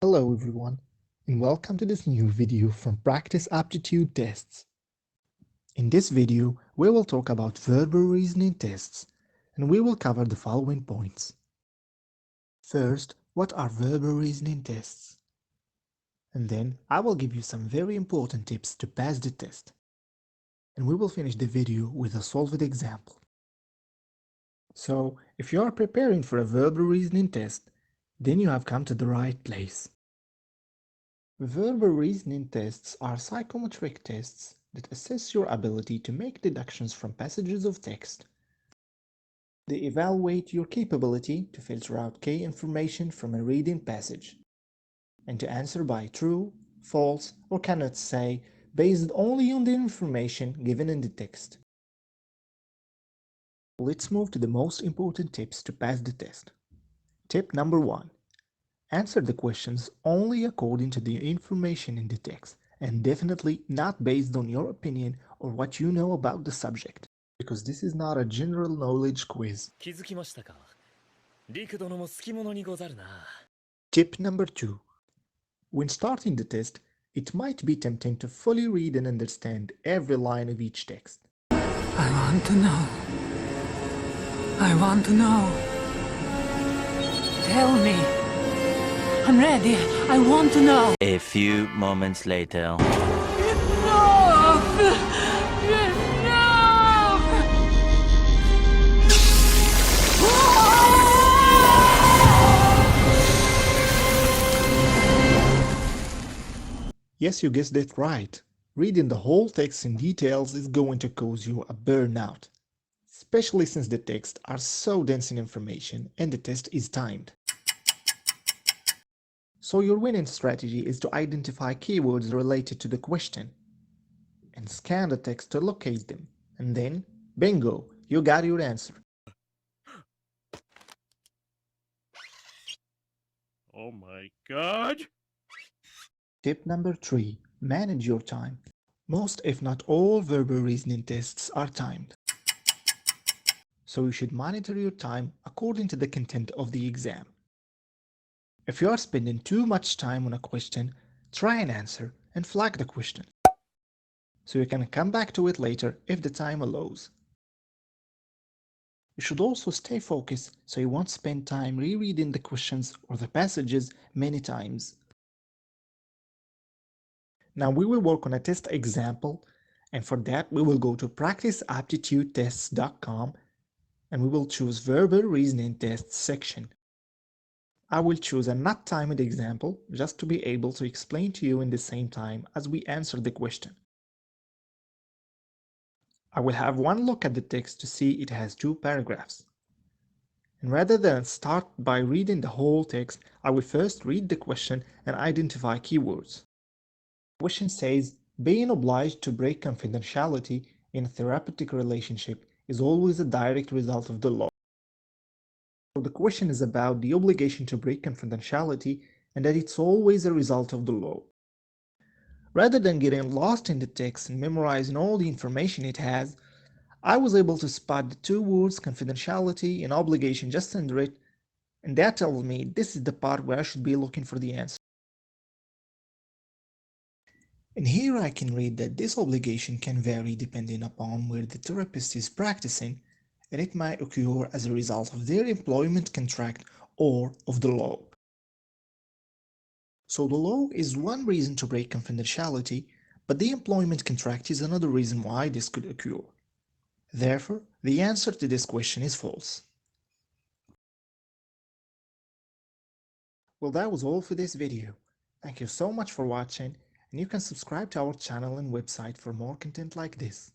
Hello everyone, and welcome to this new video from Practice Aptitude Tests. In this video, we will talk about verbal reasoning tests, and we will cover the following points. First, what are verbal reasoning tests? And then I will give you some very important tips to pass the test. And we will finish the video with a solved example. So, if you are preparing for a verbal reasoning test, then you have come to the right place. Verbal reasoning tests are psychometric tests that assess your ability to make deductions from passages of text. They evaluate your capability to filter out key information from a reading passage and to answer by true, false, or cannot say based only on the information given in the text. Let's move to the most important tips to pass the test. Tip number 1. Answer the questions only according to the information in the text, and definitely not based on your opinion or what you know about the subject, because this is not a general knowledge quiz. Tip number 2. When starting the test, it might be tempting to fully read and understand every line of each text. I want to know. I want to know. Tell me. I'm ready. I want to know. A few moments later. Enough! Enough! Yes, you guessed it right. Reading the whole text in details is going to cause you a burnout, especially since the texts are so dense in information and the test is timed. So your winning strategy is to identify keywords related to the question and scan the text to locate them, and then, bingo, you got your answer. Oh my god! Tip number 3. Manage your time. Most if not all verbal reasoning tests are timed. So you should monitor your time according to the content of the exam. If you are spending too much time on a question, try and answer and flag the question, so you can come back to it later if the time allows. You should also stay focused so you won't spend time rereading the questions or the passages many times. Now we will work on a test example, and for that we will go to practiceaptitudetests.com and we will choose verbal reasoning tests section. I will choose a not timed example just to be able to explain to you in the same time as we answer the question. I will have one look at the text to see it has 2 paragraphs. And rather than start by reading the whole text, I will first read the question and identify keywords. The question says, being obliged to break confidentiality in a therapeutic relationship is always a direct result of the law. So the question is about the obligation to break confidentiality and that it's always a result of the law. Rather than getting lost in the text and memorizing all the information it has, I was able to spot the 2 words confidentiality and obligation just under it, and that tells me this is the part where I should be looking for the answer. And here I can read that this obligation can vary depending upon where the therapist is practicing, and it might occur as a result of their employment contract or of the law. So the law is one reason to break confidentiality, but the employment contract is another reason why this could occur. Therefore, the answer to this question is false. Well, that was all for this video. Thank you so much for watching, and you can subscribe to our channel and website for more content like this.